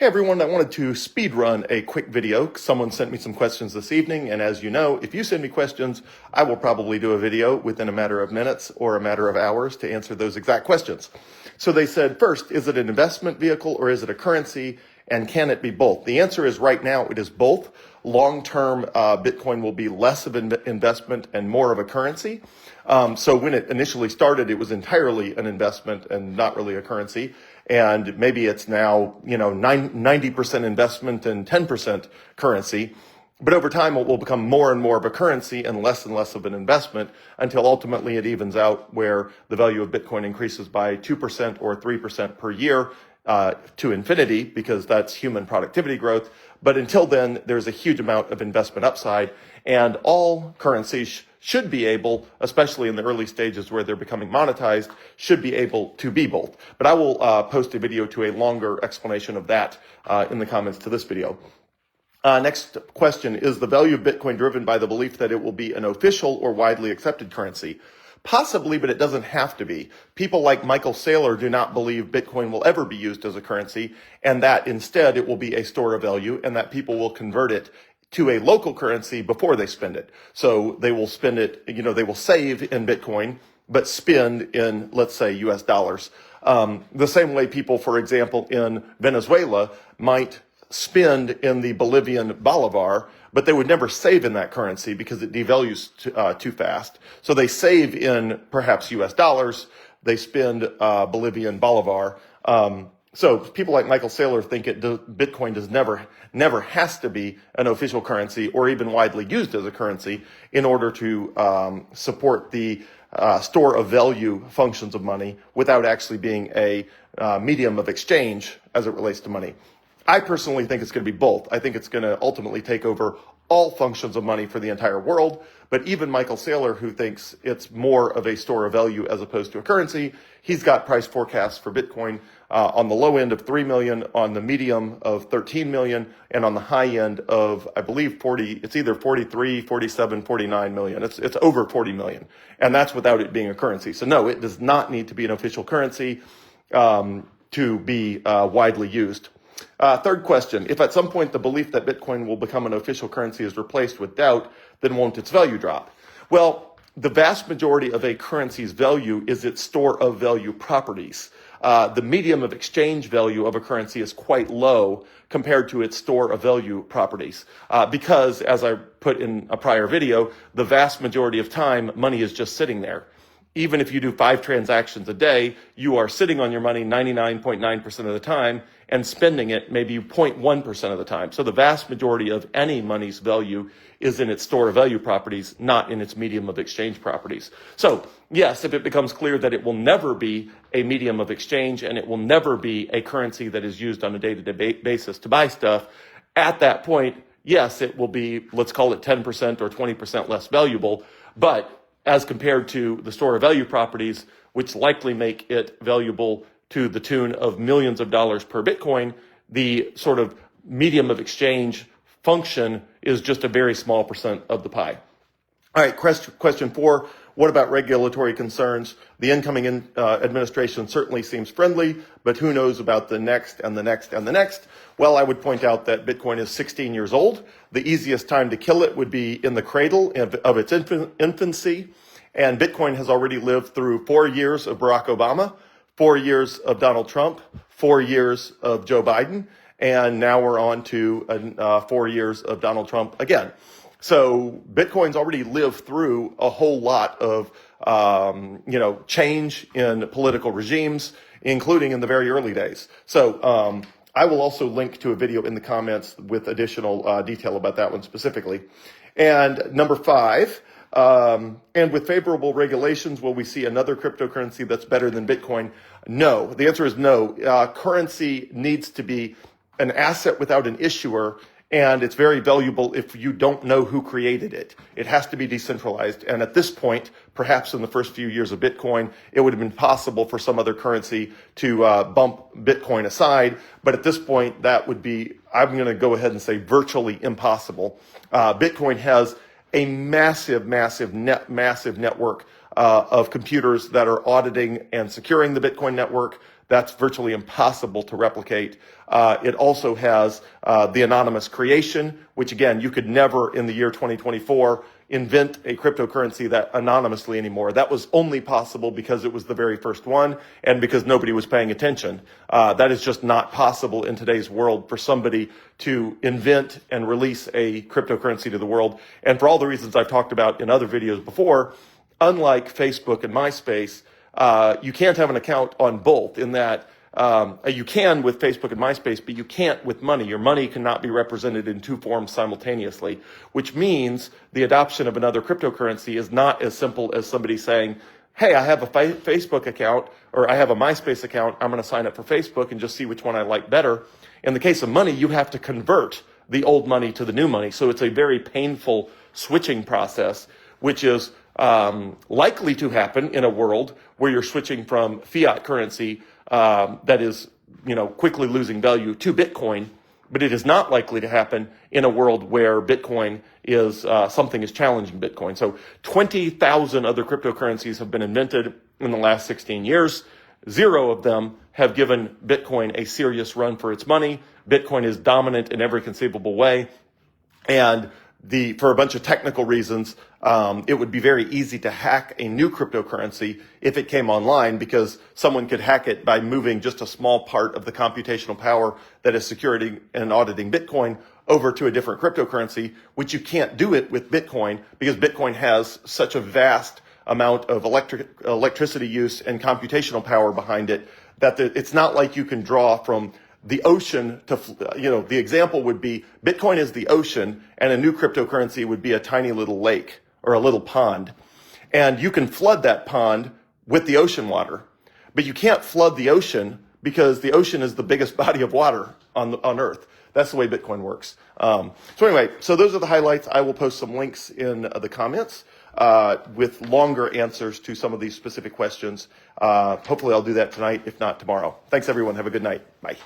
Hey everyone, I wanted to speed run a quick video. Someone sent me some questions this evening, and as you know, if you send me questions, I will probably do a video within a matter of minutes or a matter of hours to answer those exact questions. So they said, first, is it an investment vehicle or is it a currency, and can it be both? The answer is right now it is both. Long-term, Bitcoin will be less of an investment and more of a currency. So when it initially started, it was entirely an investment and not really a currency. And maybe it's now, 90% investment and 10% currency. But over time, it will become more and more of a currency and less of an investment until ultimately it evens out where the value of Bitcoin increases by 2% or 3% per year to infinity, because that's human productivity growth. But until then, there's a huge amount of investment upside, and all currencies should be able, especially in the early stages where they're becoming monetized, should be able to be both. But I will post a video to a longer explanation of that in the comments to this video. Next question, is the value of Bitcoin driven by the belief that it will be an official or widely accepted currency? Possibly, but it doesn't have to be. People like Michael Saylor do not believe Bitcoin will ever be used as a currency, and that instead it will be a store of value, and that people will convert it to a local currency before they spend it. So they will spend it, they will save in Bitcoin, but spend in, let's say, US dollars. The same way people, for example, in Venezuela might spend in the Bolivian bolivar, but they would never save in that currency because it devalues too fast. So they save in perhaps US dollars, they spend Bolivian bolivar. So people like Michael Saylor think Bitcoin never has to be an official currency or even widely used as a currency in order to support the store of value functions of money without actually being a medium of exchange as it relates to money. I personally think it's going to be both. I think it's going to ultimately take over all functions of money for the entire world. But even Michael Saylor, who thinks it's more of a store of value as opposed to a currency, he's got price forecasts for Bitcoin on the low end of 3 million, on the medium of 13 million, and on the high end of, I believe, it's either 43, 47, 49 million. It's over 40 million. And that's without it being a currency. So no, it does not need to be an official currency to be widely used. Third question, if at some point the belief that Bitcoin will become an official currency is replaced with doubt, then won't its value drop? Well, the vast majority of a currency's value is its store of value properties. The medium of exchange value of a currency is quite low compared to its store of value properties. Because, as I put in a prior video, the vast majority of time, money is just sitting there. Even if you do 5 transactions a day, you are sitting on your money 99.9% of the time and spending it maybe 0.1% of the time. So the vast majority of any money's value is in its store of value properties, not in its medium of exchange properties. So yes, if it becomes clear that it will never be a medium of exchange and it will never be a currency that is used on a day-to-day basis to buy stuff, at that point, yes, it will be, let's call it 10% or 20% less valuable, but as compared to the store of value properties, which likely make it valuable to the tune of millions of dollars per Bitcoin, the sort of medium of exchange function is just a very small percent of the pie. All right, question 4. What about regulatory concerns? The incoming administration certainly seems friendly, but who knows about the next and the next and the next? Well, I would point out that Bitcoin is 16 years old. The easiest time to kill it would be in the cradle of its infancy. And Bitcoin has already lived through 4 years of Barack Obama, 4 years of Donald Trump, 4 years of Joe Biden, and now we're on to 4 years of Donald Trump again. So Bitcoin's already lived through a whole lot of, change in political regimes, including in the very early days. So I will also link to a video in the comments with additional detail about that one specifically. And number 5, and with favorable regulations, will we see another cryptocurrency that's better than Bitcoin? No. The answer is no. Currency needs to be an asset without an issuer, and it's very valuable if you don't know who created it. It has to be decentralized. And at this point, perhaps in the first few years of Bitcoin, it would have been possible for some other currency to bump Bitcoin aside. But at this point, that would be, I'm going to go ahead and say, virtually impossible. Bitcoin has a massive network of computers that are auditing and securing the Bitcoin network. That's virtually impossible to replicate. It also has the anonymous creation, which again, you could never in the year 2024 invent a cryptocurrency that anonymously anymore. That was only possible because it was the very first one and because nobody was paying attention. That is just not possible in today's world for somebody to invent and release a cryptocurrency to the world. And for all the reasons I've talked about in other videos before, unlike Facebook and MySpace, you can't have an account on both in that you can with Facebook and MySpace, but you can't with money. Your money cannot be represented in two forms simultaneously, which means the adoption of another cryptocurrency is not as simple as somebody saying, hey, I have a Facebook account or I have a MySpace account. I'm going to sign up for Facebook and just see which one I like better. In the case of money, you have to convert the old money to the new money. So it's a very painful switching process, which is likely to happen in a world where you're switching from fiat currency that is, quickly losing value to Bitcoin, but it is not likely to happen in a world where Bitcoin is something is challenging Bitcoin. So 20,000 other cryptocurrencies have been invented in the last 16 years. 0 of them have given Bitcoin a serious run for its money. Bitcoin is dominant in every conceivable way, and for a bunch of technical reasons, it would be very easy to hack a new cryptocurrency if it came online, because someone could hack it by moving just a small part of the computational power that is securing and auditing Bitcoin over to a different cryptocurrency, which you can't do it with Bitcoin because Bitcoin has such a vast amount of electricity use and computational power behind it that it's not like you can draw from the ocean to, the example would be Bitcoin is the ocean and a new cryptocurrency would be a tiny little lake or a little pond. And you can flood that pond with the ocean water, but you can't flood the ocean because the ocean is the biggest body of water on Earth. That's the way Bitcoin works. So anyway, so those are the highlights. I will post some links in the comments with longer answers to some of these specific questions. Hopefully I'll do that tonight, if not tomorrow. Thanks everyone. Have a good night. Bye.